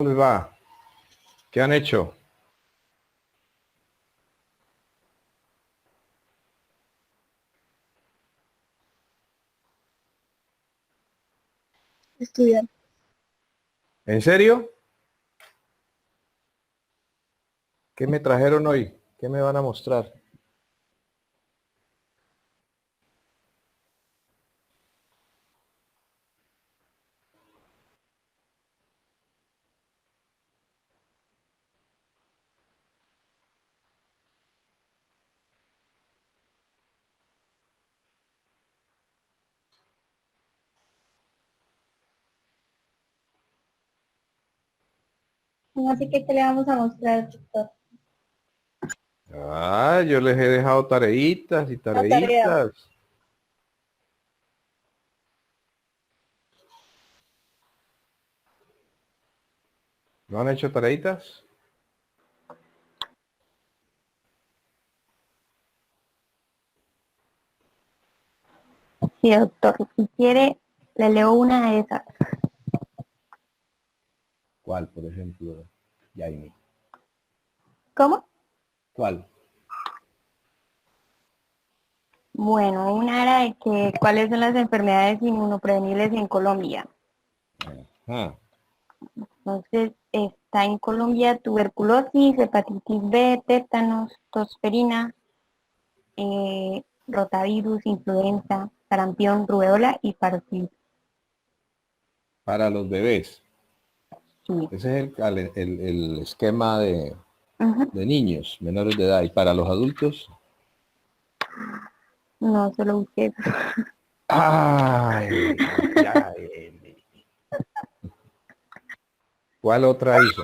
les va? ¿Qué han hecho? Estudiar. ¿En serio? ¿Qué me trajeron hoy? ¿Qué me van a mostrar? Así que, ¿qué le vamos a mostrar, doctor? Ah, yo les he dejado tareitas y La tarea. tareitas. ¿No han hecho tareitas? Sí, doctor. Si quiere, le leo una de esas. ¿Cuál, por ejemplo, Jaime? ¿Cómo? ¿Cuál? Bueno, una era de que cuáles son las enfermedades inmunoprevenibles en Colombia. Ajá. Entonces, está en Colombia tuberculosis, hepatitis B, tétanos, tosferina, rotavirus, influenza, sarampión, rubeola y parvovirus. Para los bebés. Sí. Ese es el esquema de Ujú. niños menores de edad. ¿Y para los adultos? No, solo busqué eso. Ay, ay. ¿Cuál otra hizo?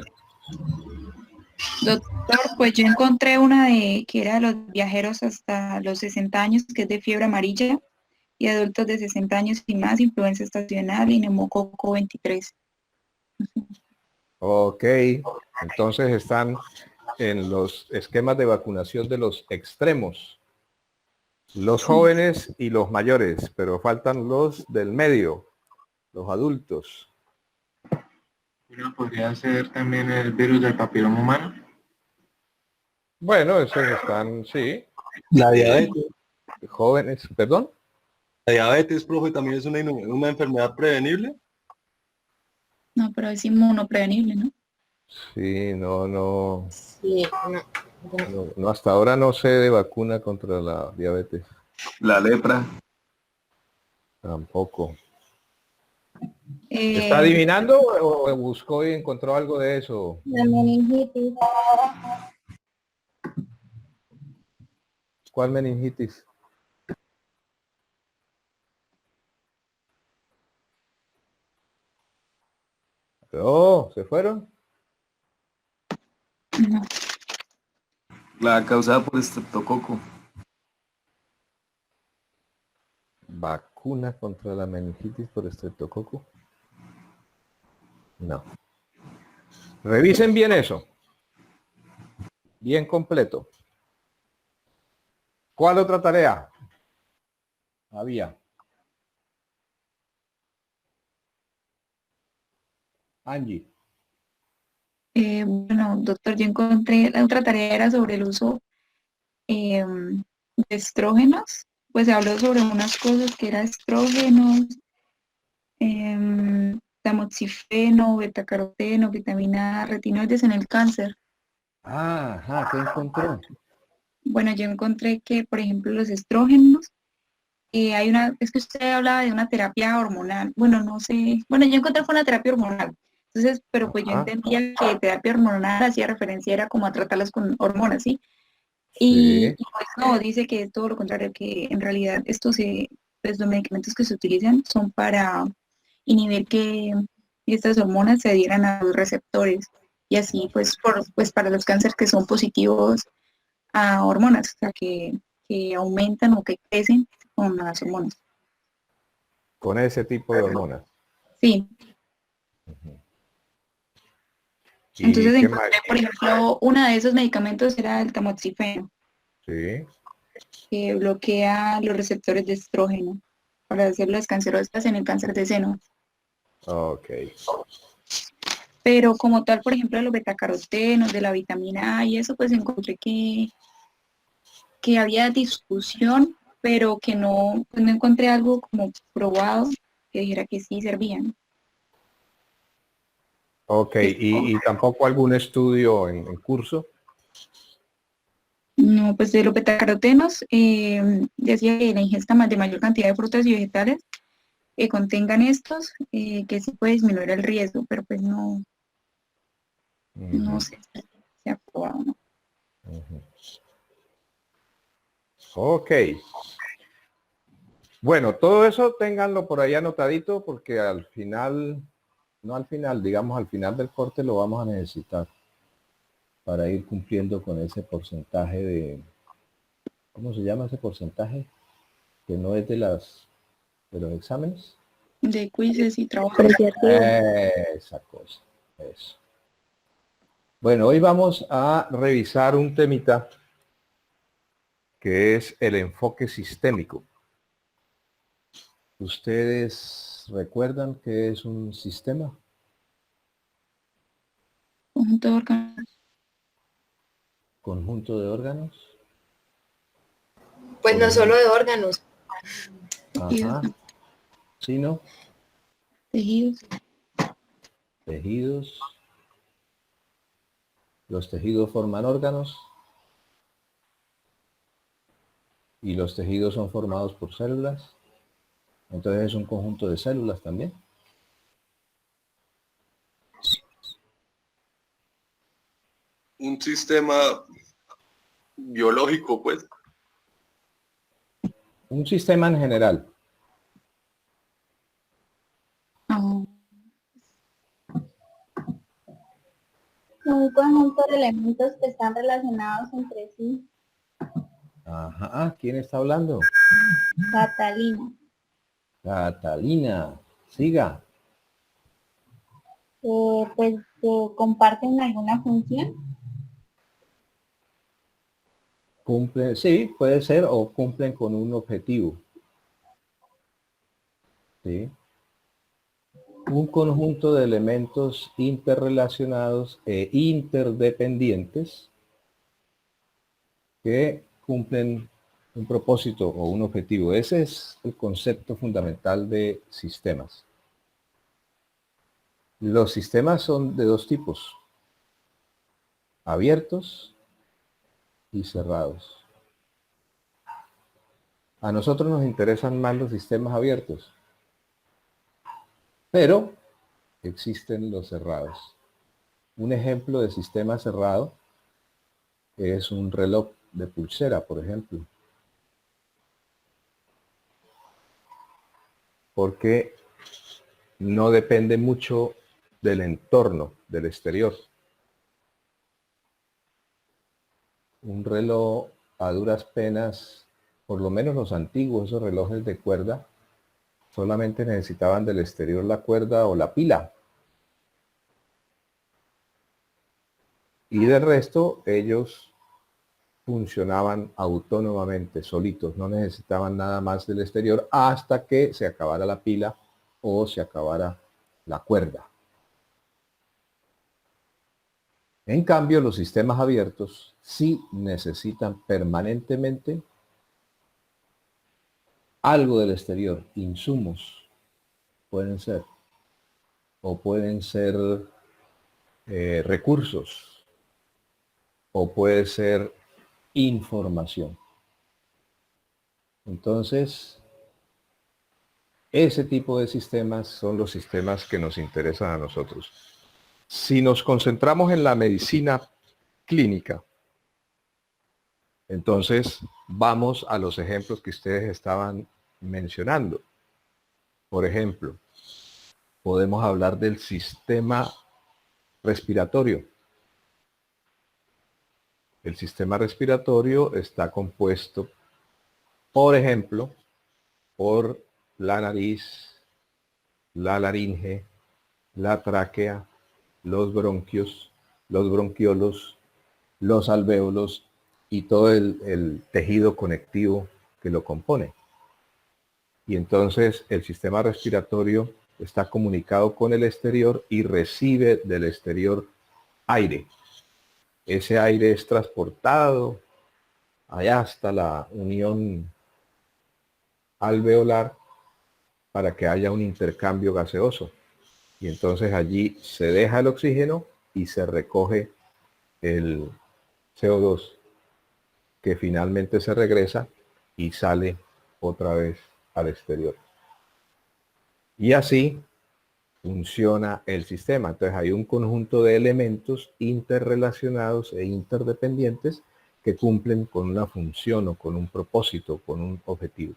Doctor, pues yo encontré una de que era de los viajeros hasta los 60 años, que es de fiebre amarilla, y adultos de 60 años y más, influenza estacional y neumococo 23. Ok, entonces están en los esquemas de vacunación de los extremos. Los jóvenes y los mayores, pero faltan los del medio, los adultos. Uno podría ser también el virus del papiloma humano. Bueno, esos están, sí, La diabetes, jóvenes, perdón. la diabetes, profe, también es una enfermedad prevenible. No, pero es inmunoprevenible, ¿no? Sí, no, Sí, no, hasta ahora no sé de vacuna contra la diabetes, La lepra. tampoco. Eh, ¿Está adivinando o buscó y encontró algo de eso? la meningitis. ¿Cuál meningitis? Oh, ¿se fueron? no. La causada por estreptococo. ¿Vacuna contra la meningitis por estreptococo? No. Revisen bien eso. Bien completo. ¿Cuál otra tarea había? Angie. Bueno, doctor, yo encontré, la otra tarea era sobre el uso de estrógenos. Pues se habló sobre unas cosas que eran estrógenos, tamoxifeno, betacaroteno, vitamina A, retinoides en el cáncer. Ajá, ¿qué encontró? Bueno, yo encontré que, por ejemplo, los estrógenos, hay una, es que usted hablaba de una terapia hormonal. Bueno, no sé, bueno, yo encontré fue una terapia hormonal. Entonces, pero pues yo Ajá, entendía que terapia hormonal hacía referencia, era como a tratarlas con hormonas, ¿sí? sí. Y pues no, dice que es todo lo contrario, que en realidad pues los medicamentos que se utilizan son para inhibir que estas hormonas se adhieran a los receptores y así pues para los cánceres que son positivos a hormonas, o sea que aumentan o que crecen con las hormonas. Con ese tipo de hormonas. Sí, ¿Y entonces qué más? encontré, por ejemplo, uno de esos medicamentos era el tamoxifeno, Sí. que bloquea los receptores de estrógeno para hacer las cancerosas en el cáncer de seno. Ok. Pero como tal, por ejemplo, de los betacarotenos, de la vitamina A y eso, pues encontré que había discusión, pero que no, pues no encontré algo como probado que dijera que sí servían. Ok, y tampoco algún estudio en curso. No, pues de los betacarotenos, decía que la ingesta de mayor cantidad de frutas y vegetales que contengan estos, que sí puede disminuir el riesgo, pero pues no, no sé si se ha probado, ¿no? Ok. Bueno, todo eso ténganlo por ahí anotadito porque al final, no al final, digamos al final del corte lo vamos a necesitar para ir cumpliendo con ese porcentaje de, ¿cómo se llama ese porcentaje? Que no es de los exámenes. De quizzes y trabajos. Apreciativo. Esa cosa, eso. Bueno, hoy vamos a revisar un temita que es el enfoque sistémico. ¿Ustedes recuerdan qué es un sistema? Conjunto de órganos. Conjunto de órganos. Pues no solo de órganos, Ajá. ¿Sí, no? Tejidos. Tejidos. Los tejidos forman órganos. Y los tejidos son formados por células. Entonces es un conjunto de células también. Un sistema biológico, pues. Un sistema en general. Un conjunto de elementos que están relacionados entre sí. Ajá. ¿Quién está hablando? Catalina. Catalina. Siga. Pues comparten alguna función. Cumplen, sí, puede ser, o cumplen con un objetivo. ¿Sí? Un conjunto de elementos interrelacionados e interdependientes que cumplen un propósito o un objetivo. Ese es el concepto fundamental de sistemas. Los sistemas son de dos tipos: abiertos y cerrados. A nosotros nos interesan más los sistemas abiertos, pero existen los cerrados. Un ejemplo de sistema cerrado es un reloj de pulsera, por ejemplo. Porque no depende mucho del entorno, del exterior. Un reloj a duras penas, por lo menos los antiguos, esos relojes de cuerda, solamente necesitaban del exterior la cuerda o la pila. Y del resto, ellos funcionaban autónomamente, solitos, no necesitaban nada más del exterior hasta que se acabara la pila o se acabara la cuerda. En cambio, los sistemas abiertos sí necesitan permanentemente algo del exterior, insumos pueden ser, o pueden ser recursos, o puede ser información. Entonces, ese tipo de sistemas son los sistemas que nos interesan a nosotros. Si nos concentramos en la medicina clínica, entonces vamos a los ejemplos que ustedes estaban mencionando. Por ejemplo, podemos hablar del sistema respiratorio. El sistema respiratorio está compuesto, por ejemplo, por la nariz, la laringe, la tráquea, los bronquios, los bronquiolos, los alvéolos y todo el tejido conectivo que lo compone. Y entonces el sistema respiratorio está comunicado con el exterior y recibe del exterior aire. Ese aire es transportado allá hasta la unión alveolar para que haya un intercambio gaseoso. Y entonces allí se deja el oxígeno y se recoge el CO2, que finalmente se regresa y sale otra vez al exterior. Y así funciona el sistema. Entonces hay un conjunto de elementos interrelacionados e interdependientes que cumplen con una función o con un propósito, con un objetivo.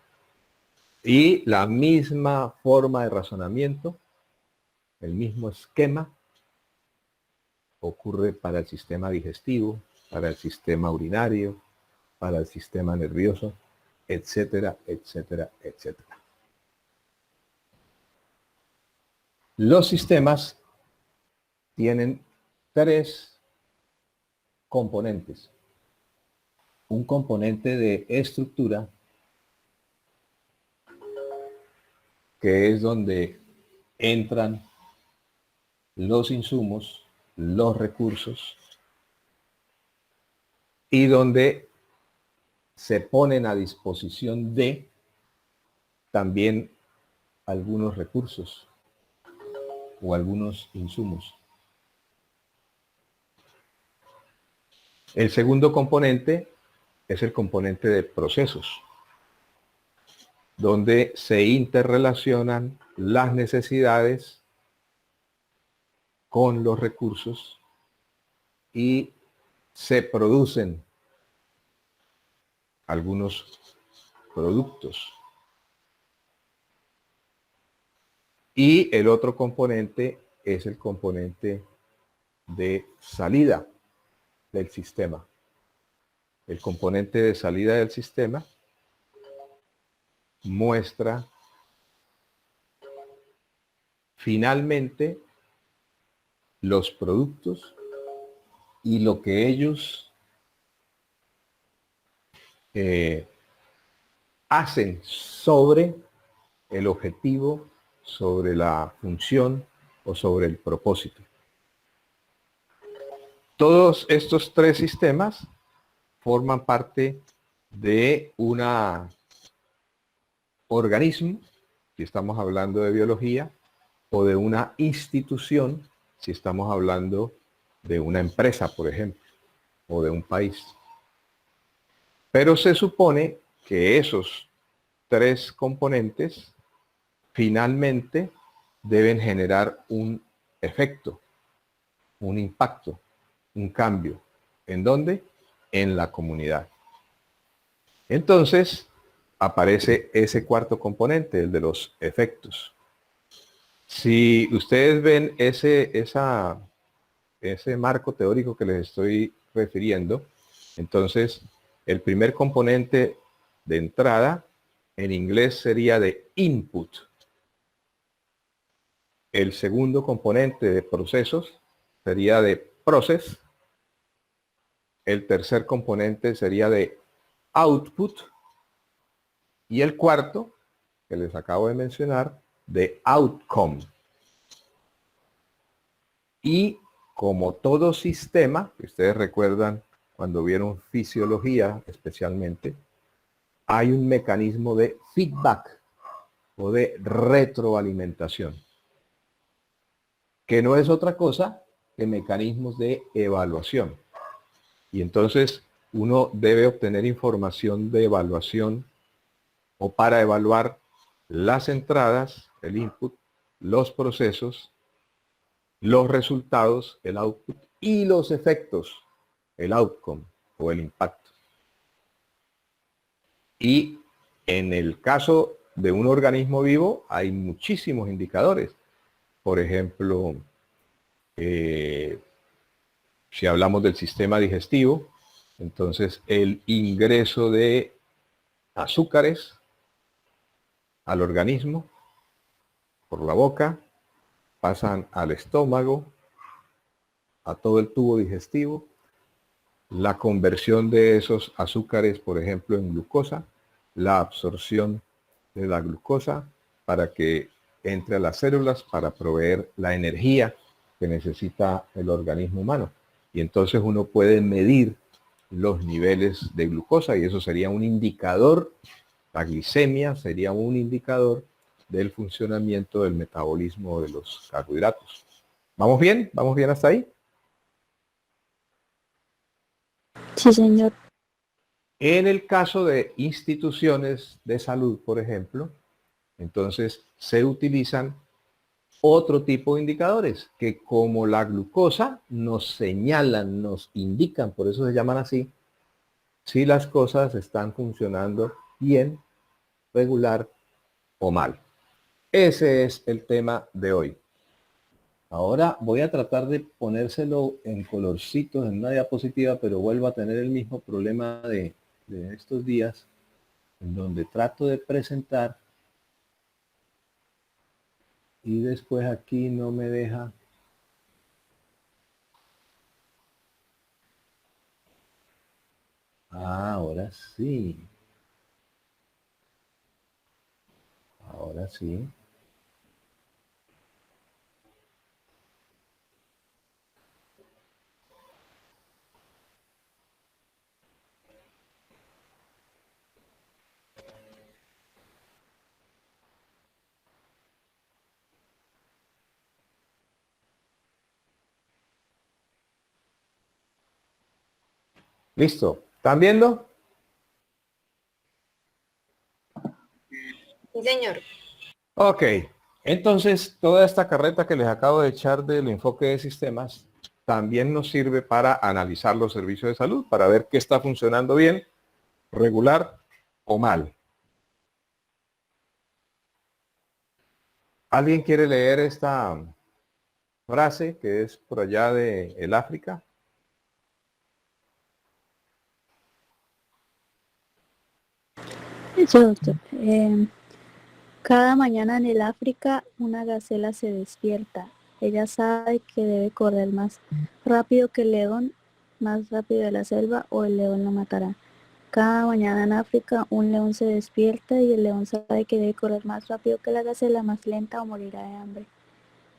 Y la misma forma de razonamiento, el mismo esquema, ocurre para el sistema digestivo, para el sistema urinario, para el sistema nervioso, etcétera, etcétera, etcétera. Los sistemas tienen 3 componentes. Un componente de estructura, que es donde entran los insumos, los recursos, y donde se ponen a disposición de también algunos recursos o algunos insumos. El segundo componente es el componente de procesos, donde se interrelacionan las necesidades con los recursos y se producen algunos productos. Y el otro componente es el componente de salida del sistema. El componente de salida del sistema muestra finalmente los productos y lo que ellos hacen sobre el objetivo, sobre la función o sobre el propósito. Todos estos 3 sistemas forman parte de un organismo, si estamos hablando de biología, o de una institución, si estamos hablando de una empresa, por ejemplo, o de un país. Pero se supone que esos 3 componentes finalmente deben generar un efecto, un impacto, un cambio. ¿En dónde? En la comunidad. Entonces aparece ese cuarto componente, el de los efectos. Si ustedes ven ese marco teórico que les estoy refiriendo, entonces el primer componente de entrada en inglés sería de input. El segundo componente de procesos sería de process. El tercer componente sería de output. Y el cuarto, que les acabo de mencionar, de outcome. Y como todo sistema, que ustedes recuerdan cuando vieron fisiología especialmente, hay un mecanismo de feedback o de retroalimentación, que no es otra cosa que mecanismos de evaluación. Y entonces uno debe obtener información de evaluación o para evaluar las entradas, el input, los procesos, los resultados, el output, y los efectos, el outcome o el impacto. Y en el caso de un organismo vivo hay muchísimos indicadores. Por ejemplo, si hablamos del sistema digestivo, entonces el ingreso de azúcares al organismo por la boca, pasan al estómago, a todo el tubo digestivo, la conversión de esos azúcares, por ejemplo, en glucosa, la absorción de la glucosa para que entre a las células para proveer la energía que necesita el organismo humano. Y entonces uno puede medir los niveles de glucosa y eso sería un indicador, la glicemia sería un indicador del funcionamiento del metabolismo de los carbohidratos. ¿Vamos bien? ¿Vamos bien hasta ahí? Sí, señor. En el caso de instituciones de salud, por ejemplo, entonces se utilizan otro tipo de indicadores que, como la glucosa, nos señalan, nos indican, por eso se llaman así, si las cosas están funcionando bien, regular o mal. Ese es el tema de hoy. Ahora voy a tratar de ponérselo en colorcitos en una diapositiva, pero vuelvo a tener el mismo problema de estos días, en donde trato de presentar y después aquí no me deja. Ah, ahora sí. Ahora sí. Listo. ¿Están viendo? Sí, señor. Ok. Entonces, toda esta carreta que les acabo de echar del enfoque de sistemas también nos sirve para analizar los servicios de salud, para ver qué está funcionando bien, regular o mal. ¿Alguien quiere leer esta frase que es por allá de el África? Sí, doctor. Cada mañana en el África una gacela se despierta. Ella sabe que debe correr más rápido que el león, más rápido de la selva o el león la matará. Cada mañana en África un león se despierta y el león sabe que debe correr más rápido que la gacela, más lenta o morirá de hambre.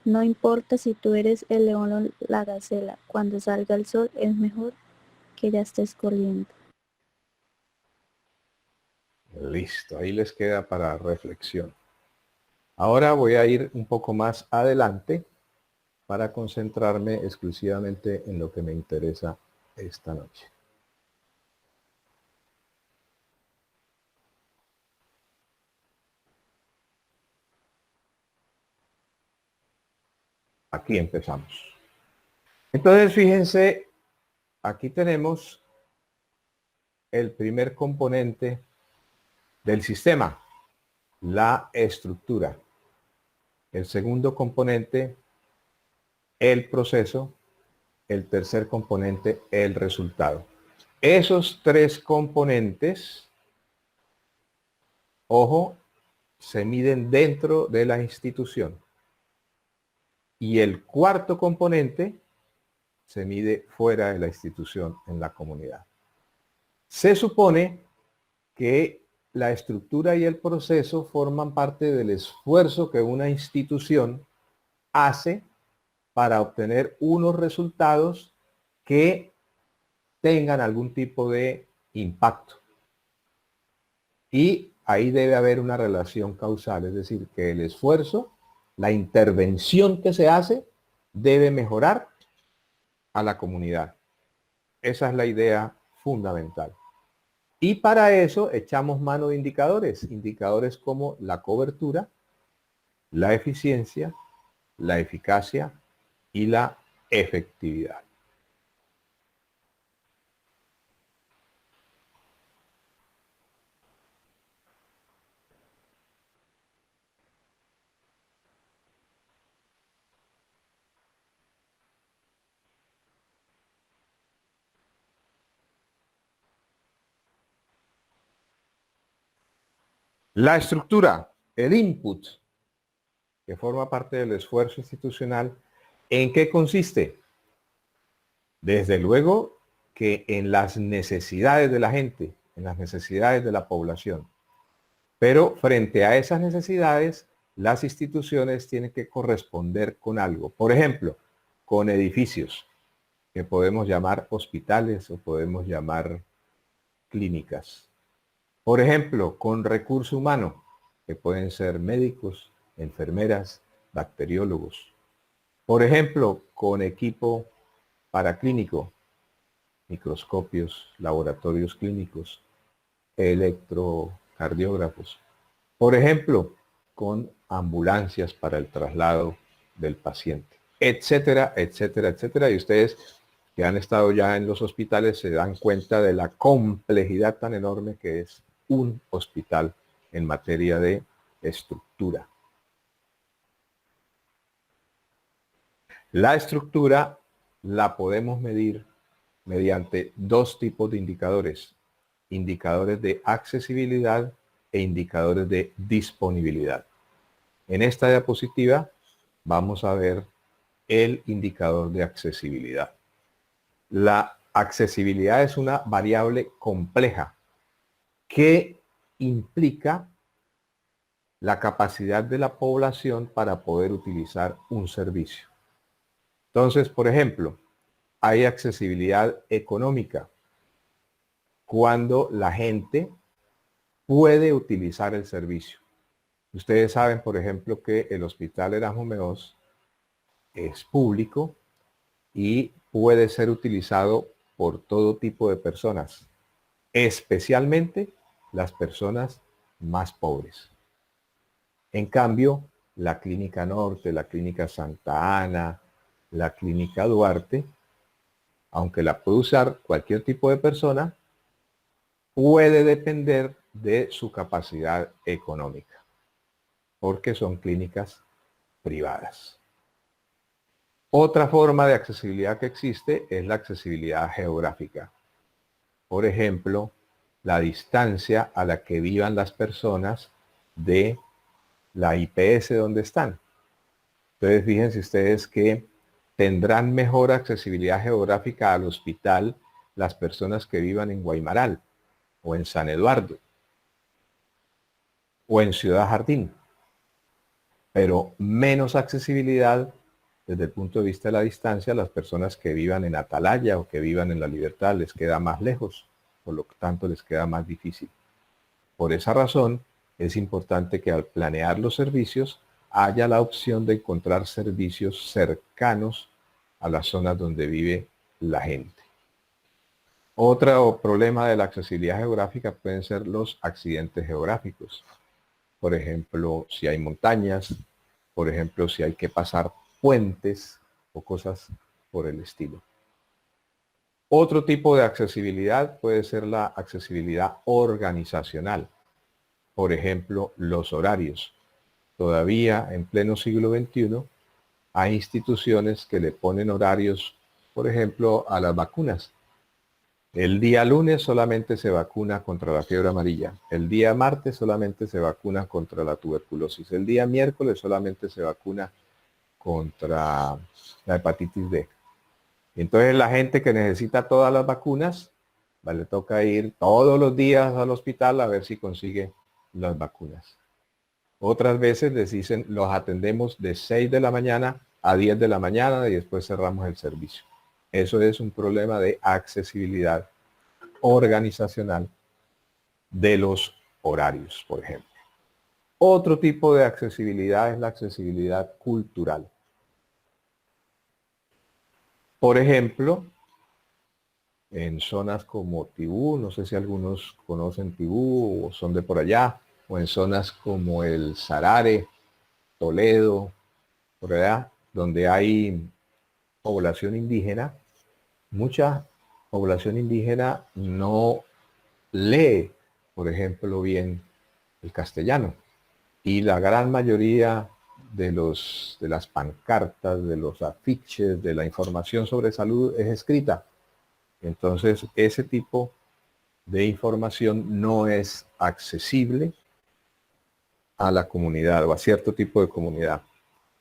No importa si tú eres el león o la gacela, cuando salga el sol es mejor que ya estés corriendo. Listo, ahí les queda para reflexión. Ahora voy a ir un poco más adelante para concentrarme exclusivamente en lo que me interesa esta noche. Aquí empezamos. Entonces, fíjense, aquí tenemos el primer componente del sistema, la estructura. El segundo componente, el proceso. El tercer componente, el resultado. Esos tres componentes, ojo, se miden dentro de la institución. Y el cuarto componente se mide fuera de la institución, en la comunidad. Se supone que la estructura y el proceso forman parte del esfuerzo que una institución hace para obtener unos resultados que tengan algún tipo de impacto. Y ahí debe haber una relación causal, es decir, que el esfuerzo, la intervención que se hace, debe mejorar a la comunidad. Esa es la idea fundamental. Y para eso echamos mano de indicadores, indicadores como la cobertura, la eficiencia, la eficacia y la efectividad. La estructura, el input, que forma parte del esfuerzo institucional, ¿en qué consiste? Desde luego que en las necesidades de la gente, en las necesidades de la población. Pero frente a esas necesidades, las instituciones tienen que corresponder con algo. Por ejemplo, con edificios que podemos llamar hospitales o podemos llamar clínicas. Por ejemplo, con recurso humano, que pueden ser médicos, enfermeras, bacteriólogos. Por ejemplo, con equipo paraclínico, microscopios, laboratorios clínicos, electrocardiógrafos. Por ejemplo, con ambulancias para el traslado del paciente, etcétera, etcétera, etcétera. Y ustedes que han estado ya en los hospitales se dan cuenta de la complejidad tan enorme que es un hospital en materia de estructura. La estructura la podemos medir mediante dos tipos de indicadores. Indicadores de accesibilidad e indicadores de disponibilidad. En esta diapositiva vamos a ver el indicador de accesibilidad. La accesibilidad es una variable compleja que implica la capacidad de la población para poder utilizar un servicio. Entonces, por ejemplo, hay accesibilidad económica cuando la gente puede utilizar el servicio. Ustedes saben, por ejemplo, que el Hospital Erasmo Meós es público y puede ser utilizado por todo tipo de personas, especialmente las personas más pobres. En cambio, la Clínica Norte, la Clínica Santa Ana, la Clínica Duarte, aunque la puede usar cualquier tipo de persona, puede depender de su capacidad económica, porque son clínicas privadas. Otra forma de accesibilidad que existe es la accesibilidad geográfica. Por ejemplo, la distancia a la que vivan las personas de la IPS donde están. Entonces, fíjense ustedes que tendrán mejor accesibilidad geográfica al hospital las personas que vivan en Guaymaral o en San Eduardo o en Ciudad Jardín, pero menos accesibilidad desde el punto de vista de la distancia a las personas que vivan en Atalaya o que vivan en La Libertad. Les queda más lejos, por lo tanto les queda más difícil. Por esa razón es importante que al planear los servicios haya la opción de encontrar servicios cercanos a las zonas donde vive la gente. Otro problema de la accesibilidad geográfica pueden ser los accidentes geográficos. Por ejemplo, si hay montañas, por ejemplo, si hay que pasar puentes o cosas por el estilo. Otro tipo de accesibilidad puede ser la accesibilidad organizacional. Por ejemplo, los horarios. Todavía en pleno siglo XXI hay instituciones que le ponen horarios, por ejemplo, a las vacunas. El día lunes solamente se vacuna contra la fiebre amarilla. El día martes solamente se vacuna contra la tuberculosis. El día miércoles solamente se vacuna contra la hepatitis B. Entonces la gente que necesita todas las vacunas, le toca ir todos los días al hospital a ver si consigue las vacunas. Otras veces les dicen, los atendemos de 6 de la mañana a 10 de la mañana y después cerramos el servicio. Eso es un problema de accesibilidad organizacional de los horarios, por ejemplo. Otro tipo de accesibilidad es la accesibilidad cultural. Por ejemplo, en zonas como Tibú, no sé si algunos conocen Tibú o son de por allá, o en zonas como el Sarare, Toledo, por allá, donde hay población indígena, mucha población indígena no lee, por ejemplo, bien el castellano. Y la gran mayoría de las pancartas, de los afiches, de la información sobre salud es escrita. Entonces, ese tipo de información no es accesible a la comunidad o a cierto tipo de comunidad.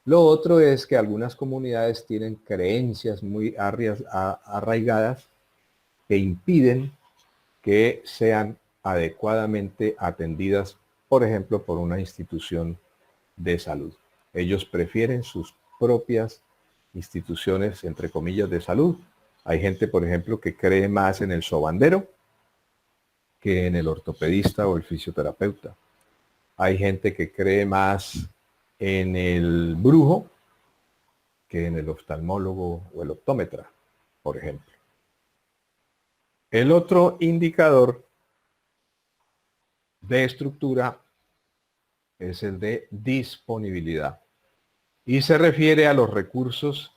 Lo otro es que algunas comunidades tienen creencias muy arraigadas que impiden que sean adecuadamente atendidas, por ejemplo, por una institución de salud. Ellos prefieren sus propias instituciones, entre comillas, de salud. Hay gente, por ejemplo, que cree más en el sobandero que en el ortopedista o el fisioterapeuta. Hay gente que cree más en el brujo que en el oftalmólogo o el optómetra, por ejemplo. El otro indicador de estructura es el de disponibilidad y se refiere a los recursos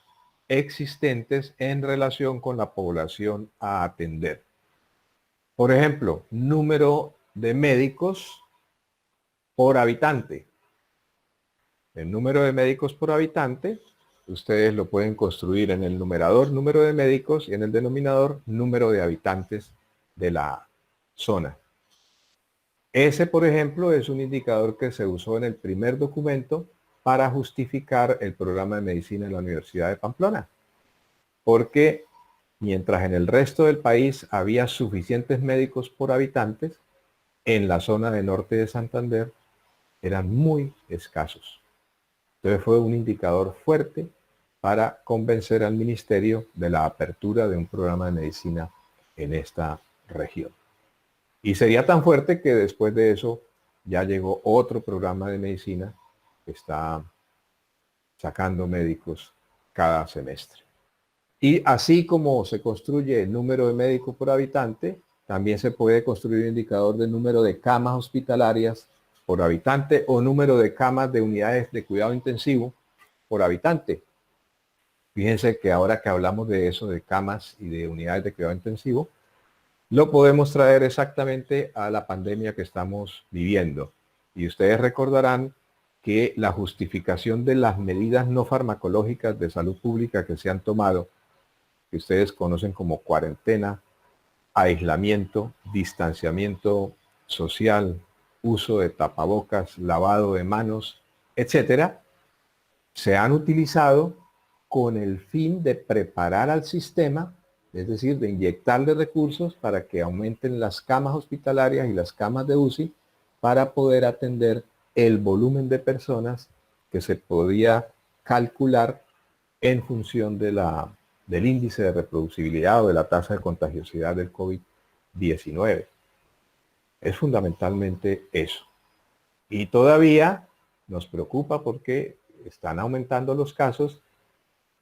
existentes en relación con la población a atender. Por ejemplo, número de médicos por habitante. El número de médicos por habitante, ustedes lo pueden construir en el numerador número de médicos y en el denominador número de habitantes de la zona. Ese, por ejemplo, es un indicador que se usó en el primer documento para justificar el programa de medicina en la Universidad de Pamplona. Porque mientras en el resto del país había suficientes médicos por habitantes, en la zona de norte de Santander eran muy escasos. Entonces fue un indicador fuerte para convencer al ministerio de la apertura de un programa de medicina en esta región. Y sería tan fuerte que después de eso ya llegó otro programa de medicina que está sacando médicos cada semestre. Y así como se construye el número de médicos por habitante, también se puede construir un indicador del número de camas hospitalarias por habitante o número de camas de unidades de cuidado intensivo por habitante. Fíjense que ahora que hablamos de eso, de camas y de unidades de cuidado intensivo, lo podemos traer exactamente a la pandemia que estamos viviendo. Y ustedes recordarán que la justificación de las medidas no farmacológicas de salud pública que se han tomado, que ustedes conocen como cuarentena, aislamiento, distanciamiento social, uso de tapabocas, lavado de manos, etcétera, se han utilizado con el fin de preparar al sistema, es decir, de inyectarle recursos para que aumenten las camas hospitalarias y las camas de UCI para poder atender el volumen de personas que se podía calcular en función de del índice de reproducibilidad o de la tasa de contagiosidad del COVID-19. Es fundamentalmente eso. Y todavía nos preocupa porque están aumentando los casos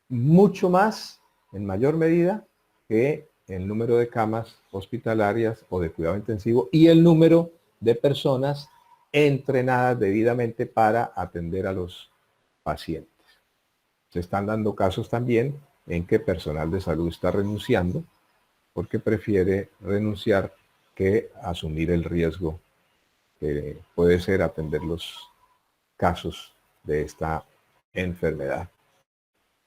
mucho más, en mayor medida, que el número de camas hospitalarias o de cuidado intensivo y el número de personas entrenadas debidamente para atender a los pacientes. Se están dando casos también en que personal de salud está renunciando porque prefiere renunciar que asumir el riesgo que puede ser atender los casos de esta enfermedad.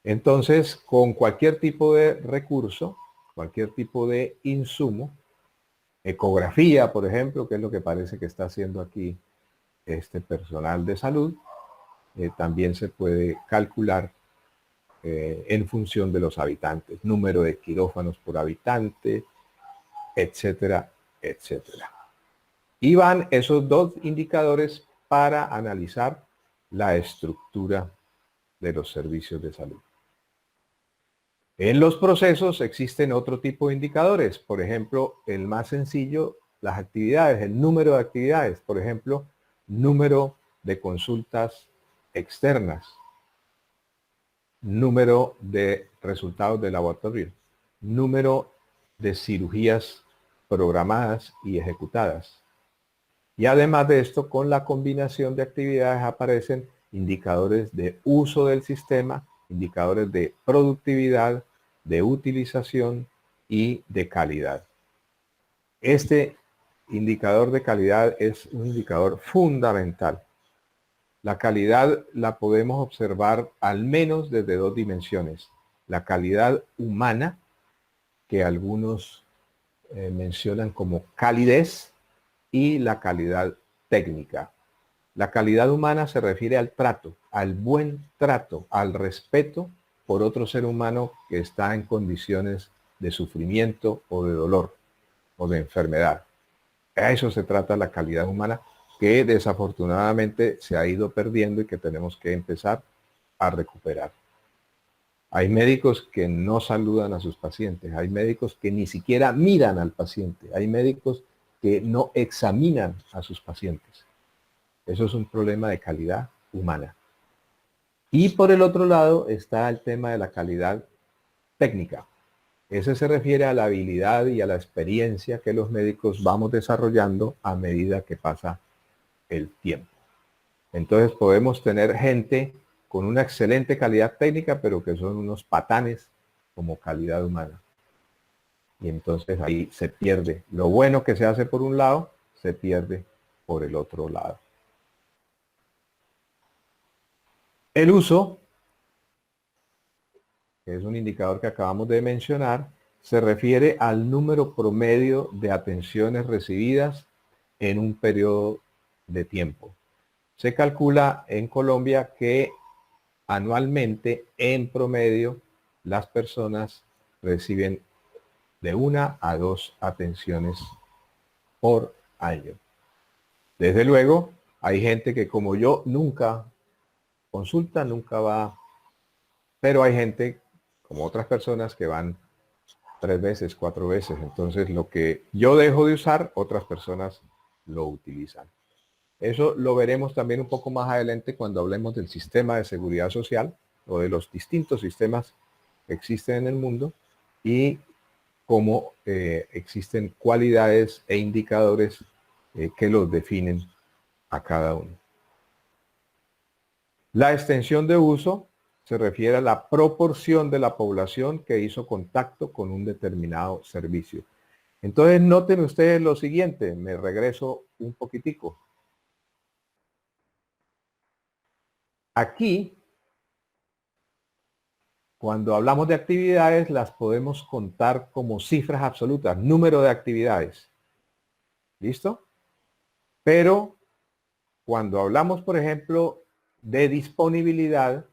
Entonces, con cualquier tipo de recurso, cualquier tipo de insumo, ecografía, por ejemplo, que es lo que parece que está haciendo aquí este personal de salud, también se puede calcular en función de los habitantes, número de quirófanos por habitante, etcétera, etcétera. Y van esos dos indicadores para analizar la estructura de los servicios de salud. En los procesos existen otro tipo de indicadores, por ejemplo, el más sencillo, las actividades, el número de actividades, por ejemplo, número de consultas externas, número de resultados de laboratorio, número de cirugías programadas y ejecutadas. Y además de esto, con la combinación de actividades aparecen indicadores de uso del sistema, indicadores de productividad, de utilización y de calidad. Este indicador de calidad es un indicador fundamental. La calidad la podemos observar al menos desde dos dimensiones. La calidad humana, que algunos mencionan como calidez, y la calidad técnica. La calidad humana se refiere al trato, al buen trato, al respeto por otro ser humano que está en condiciones de sufrimiento o de dolor o de enfermedad. A eso se trata la calidad humana que desafortunadamente se ha ido perdiendo y que tenemos que empezar a recuperar. Hay médicos que no saludan a sus pacientes, hay médicos que ni siquiera miran al paciente, hay médicos que no examinan a sus pacientes. Eso es un problema de calidad humana. Y por el otro lado está el tema de la calidad técnica. Ese se refiere a la habilidad y a la experiencia que los médicos vamos desarrollando a medida que pasa el tiempo. Entonces podemos tener gente con una excelente calidad técnica, pero que son unos patanes como calidad humana. Y entonces ahí se pierde. Lo bueno que se hace por un lado, se pierde por el otro lado. El uso, que es un indicador que acabamos de mencionar, se refiere al número promedio de atenciones recibidas en un periodo de tiempo. Se calcula en Colombia que anualmente, en promedio, las personas reciben de 1 a 2 atenciones por año. Desde luego, hay gente que como yo nunca consulta, nunca va, pero hay gente como otras personas que van 3 veces, 4 veces. Entonces, lo que yo dejo de usar, otras personas lo utilizan. Eso lo veremos también un poco más adelante cuando hablemos del sistema de seguridad social o de los distintos sistemas que existen en el mundo y cómo existen cualidades e indicadores que los definen a cada uno. La extensión de uso se refiere a la proporción de la población que hizo contacto con un determinado servicio. Entonces noten ustedes lo siguiente, me regreso un poquitico. Aquí, cuando hablamos de actividades, las podemos contar como cifras absolutas, número de actividades. ¿Listo? Pero cuando hablamos, por ejemplo, de disponibilidad,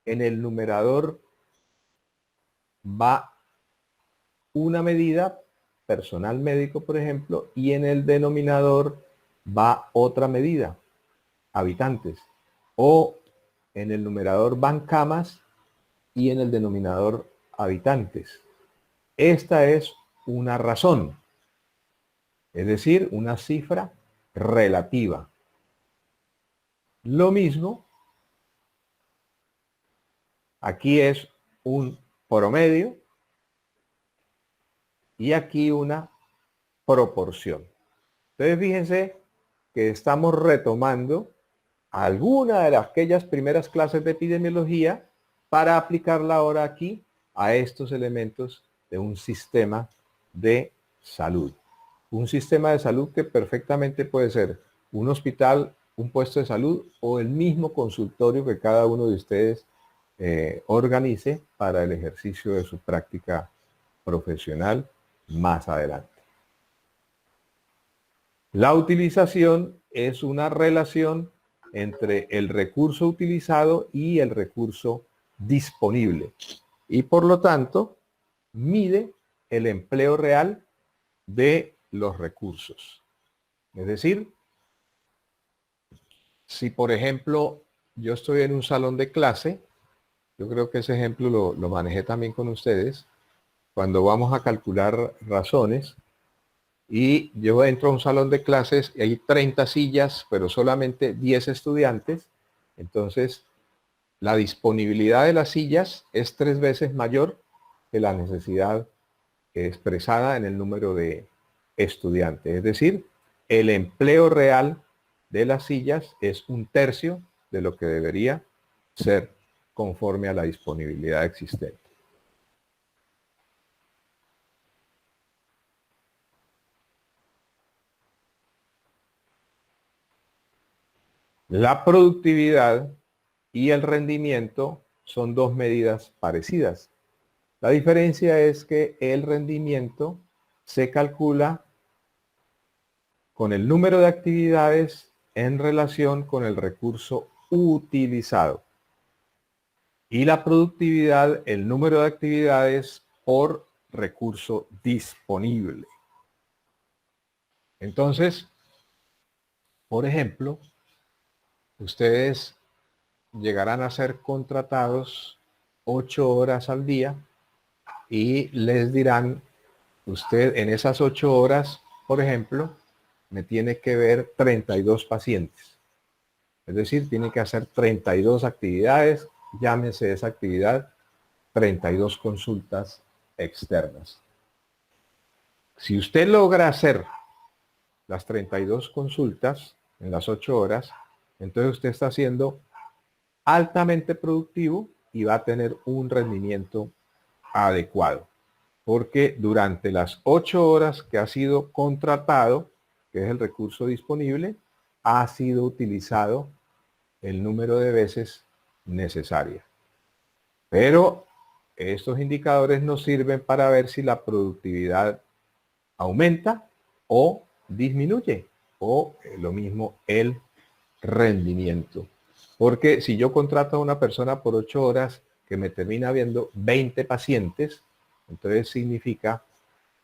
en el numerador va una medida, personal médico, por ejemplo, y en el denominador va otra medida, habitantes. O en el numerador van camas y en el denominador habitantes. Esta es una razón, es decir, una cifra relativa. Lo mismo, aquí es un promedio y aquí una proporción. Entonces fíjense que estamos retomando alguna de aquellas primeras clases de epidemiología para aplicarla ahora aquí a estos elementos de un sistema de salud. Un sistema de salud que perfectamente puede ser un hospital, un puesto de salud o el mismo consultorio que cada uno de ustedes organice para el ejercicio de su práctica profesional más adelante. La utilización es una relación entre el recurso utilizado y el recurso disponible y por lo tanto mide el empleo real de los recursos. Es decir, si por ejemplo yo estoy en un salón de clase, yo creo que ese ejemplo lo manejé también con ustedes, cuando vamos a calcular razones y yo entro a un salón de clases y hay 30 sillas, pero solamente 10 estudiantes, entonces la disponibilidad de las sillas es 3 veces mayor que la necesidad expresada en el número de estudiantes. Es decir, el empleo real de las sillas es 1/3 de lo que debería ser conforme a la disponibilidad existente. La productividad y el rendimiento son dos medidas parecidas. La diferencia es que el rendimiento se calcula con el número de actividades en relación con el recurso utilizado. Y la productividad, el número de actividades por recurso disponible. Entonces, Por ejemplo, ustedes llegarán a ser contratados 8 horas al día y les dirán, usted en esas 8 horas, por ejemplo, me tiene que ver 32 pacientes. Es decir, tiene que hacer 32 actividades, llámese esa actividad 32 consultas externas. Si usted logra hacer las 32 consultas en las 8 horas, entonces usted está siendo altamente productivo y va a tener un rendimiento adecuado. Porque durante las 8 horas que ha sido contratado, que es el recurso disponible, ha sido utilizado el número de veces necesaria. Pero estos indicadores nos sirven para ver si la productividad aumenta o disminuye, o lo mismo el rendimiento. Porque si yo contrato a una persona por 8 horas que me termina viendo 20 pacientes, entonces significa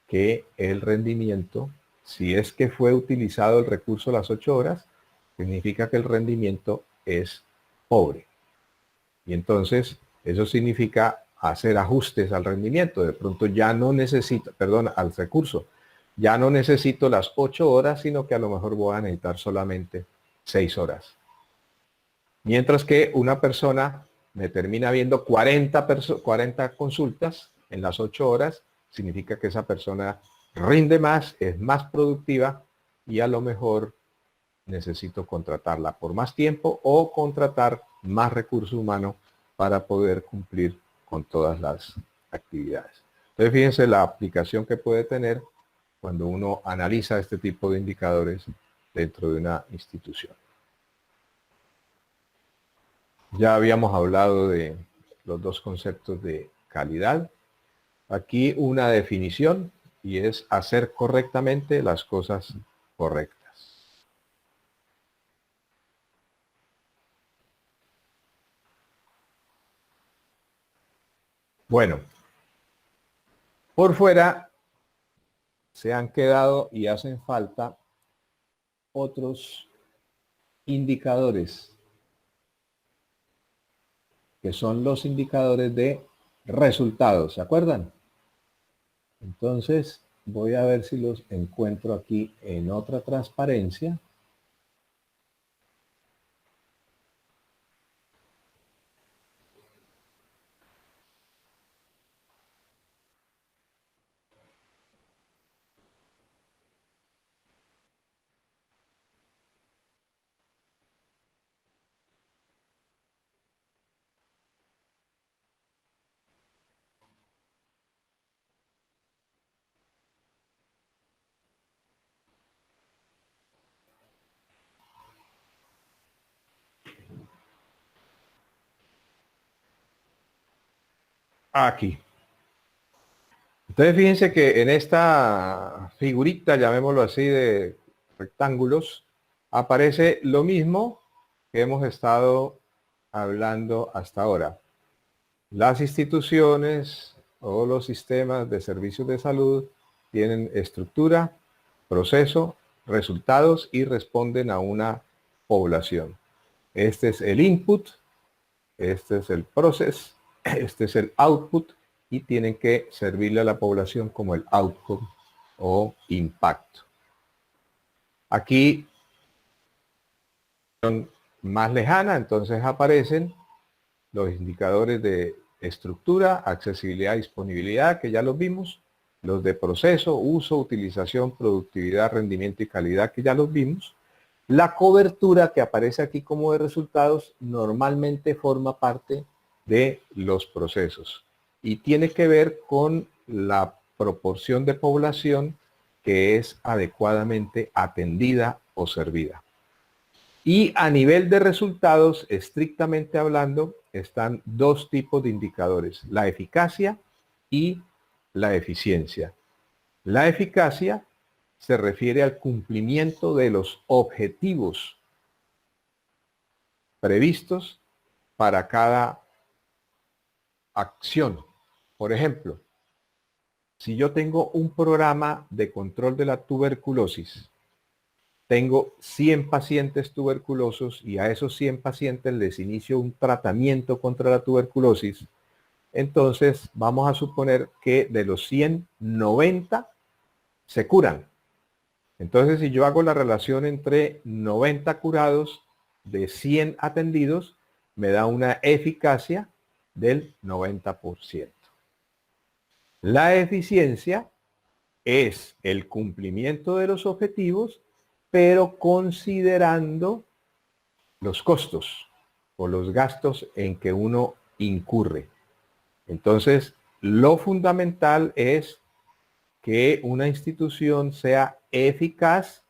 que el rendimiento, si es que fue utilizado el recurso las 8 horas, significa que el rendimiento es pobre. Y entonces eso significa hacer ajustes al rendimiento. De pronto ya no necesito, perdón, al recurso. Ya no necesito las 8 horas, sino que a lo mejor voy a necesitar solamente 6 horas. Mientras que una persona me termina viendo 40 consultas en las 8 horas, significa que esa persona rinde más, es más productiva y a lo mejor necesito contratarla por más tiempo o contratar más recurso humano para poder cumplir con todas las actividades. Entonces fíjense la aplicación que puede tener cuando uno analiza este tipo de indicadores dentro de una institución. Ya habíamos hablado de los dos conceptos de calidad. Aquí una definición y es hacer correctamente las cosas correctas. Bueno, por fuera se han quedado y hacen falta otros indicadores, que son los indicadores de resultados, ¿se acuerdan? Entonces, voy a ver si los encuentro aquí en otra transparencia. Aquí. Entonces fíjense que en esta figurita, llamémoslo así, de rectángulos, aparece lo mismo que hemos estado hablando hasta ahora. Las instituciones o los sistemas de servicios de salud tienen estructura, proceso, resultados y responden a una población. Este es el input, este es el process, este es el output y tienen que servirle a la población como el outcome o impacto. Aquí son más lejana, entonces aparecen los indicadores de estructura, accesibilidad, disponibilidad, que ya los vimos, los de proceso, uso, utilización, productividad, rendimiento y calidad, que ya los vimos. La cobertura que aparece aquí como de resultados normalmente forma parte de los procesos y tiene que ver con la proporción de población que es adecuadamente atendida o servida. Y a nivel de resultados, estrictamente hablando, están dos tipos de indicadores, la eficacia y la eficiencia. La eficacia se refiere al cumplimiento de los objetivos previstos para cada acción. Por ejemplo, si yo tengo un programa de control de la tuberculosis, tengo 100 pacientes tuberculosos y a esos 100 pacientes les inicio un tratamiento contra la tuberculosis, entonces vamos a suponer que de los 100, 90 se curan. Entonces, si yo hago la relación entre 90 curados de 100 atendidos, me da una eficacia del 90%. La eficiencia es el cumplimiento de los objetivos, pero considerando los costos o los gastos en que uno incurre. Entonces, lo fundamental es que una institución sea eficaz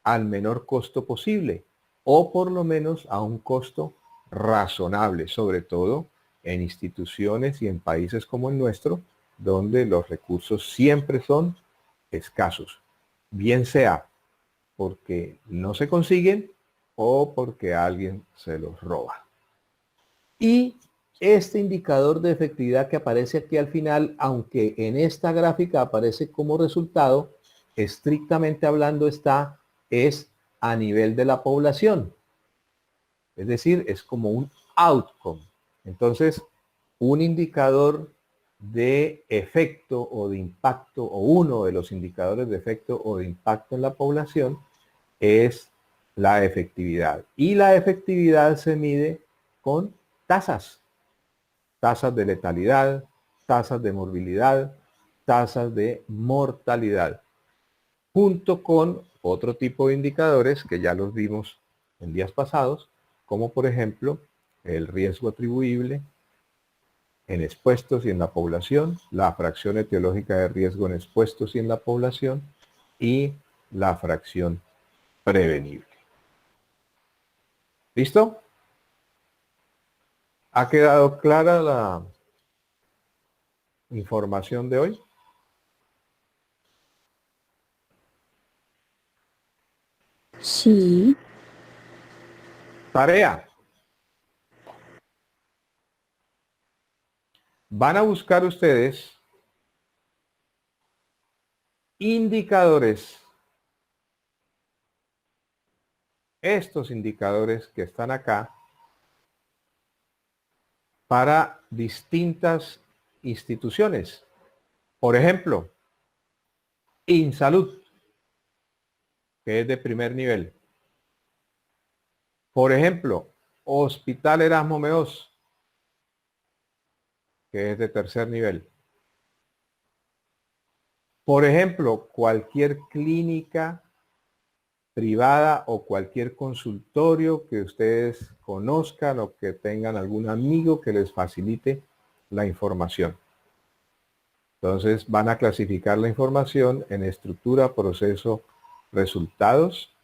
al menor costo posible, o por lo menos a un costo razonable, sobre todo en instituciones y en países como el nuestro, donde los recursos siempre son escasos, bien sea porque no se consiguen o porque alguien se los roba. Y este indicador de efectividad que aparece aquí al final, aunque en esta gráfica aparece como resultado, estrictamente hablando es a nivel de la población. Es decir, es como un outcome. Entonces, un indicador de efecto o de impacto, o uno de los indicadores de efecto o de impacto en la población, es la efectividad. Y la efectividad se mide con tasas. Tasas de letalidad, tasas de morbilidad, tasas de mortalidad, junto con otro tipo de indicadores que ya los vimos en días pasados, como por ejemplo el riesgo atribuible en expuestos y en la población, la fracción etiológica de riesgo en expuestos y en la población, y la fracción prevenible. ¿Listo? ¿Ha quedado clara la información de hoy? Sí. Tarea. Van a buscar ustedes indicadores. Estos indicadores que están acá para distintas instituciones. Por ejemplo, InSalud, que es de primer nivel. Por ejemplo, Hospital Erasmo Meós, que es de tercer nivel. Por ejemplo, cualquier clínica privada o cualquier consultorio que ustedes conozcan o que tengan algún amigo que les facilite la información. Entonces van a clasificar la información en estructura, proceso, resultados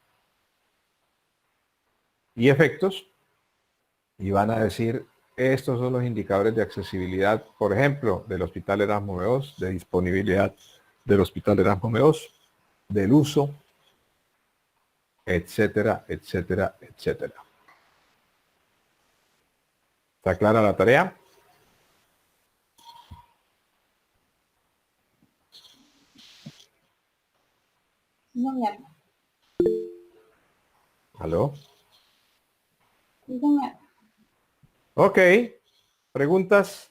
y efectos, y van a decir, estos son los indicadores de accesibilidad, por ejemplo, del Hospital Erasmo Meós, de disponibilidad del Hospital Erasmo Meós, del uso, etcétera, etcétera, etcétera. ¿Está clara la tarea? No, ya. ¿Aló? Sí, señor. Ok. ¿Preguntas?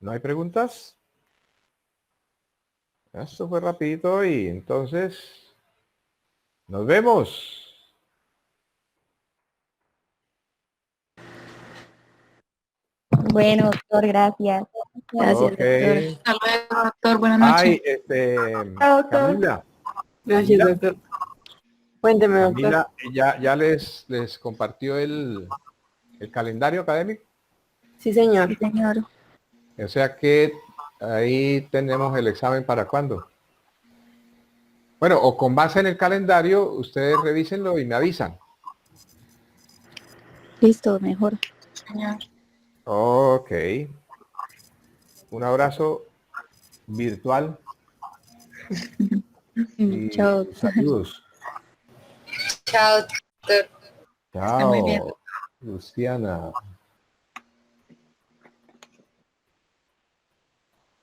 ¿No hay preguntas? Esto fue rapidito y entonces nos vemos. Bueno, doctor, gracias. Gracias, Ok. doctor. Hasta luego, doctor. Buenas noches. Ay, Chao, doctor. Camila, Gracias, Camila. doctor. Cuénteme, doctor. Camila, ya les compartió el calendario académico. Sí, señor. Sí, señor. O sea que ahí tenemos el examen para cuándo. Bueno, o con base en el calendario, ustedes revísenlo y me avisan. Listo, mejor. Señor. Ok. Un abrazo virtual y Chao, doctor. saludos. Chao, doctor. Está muy bien. Chao, Luciana.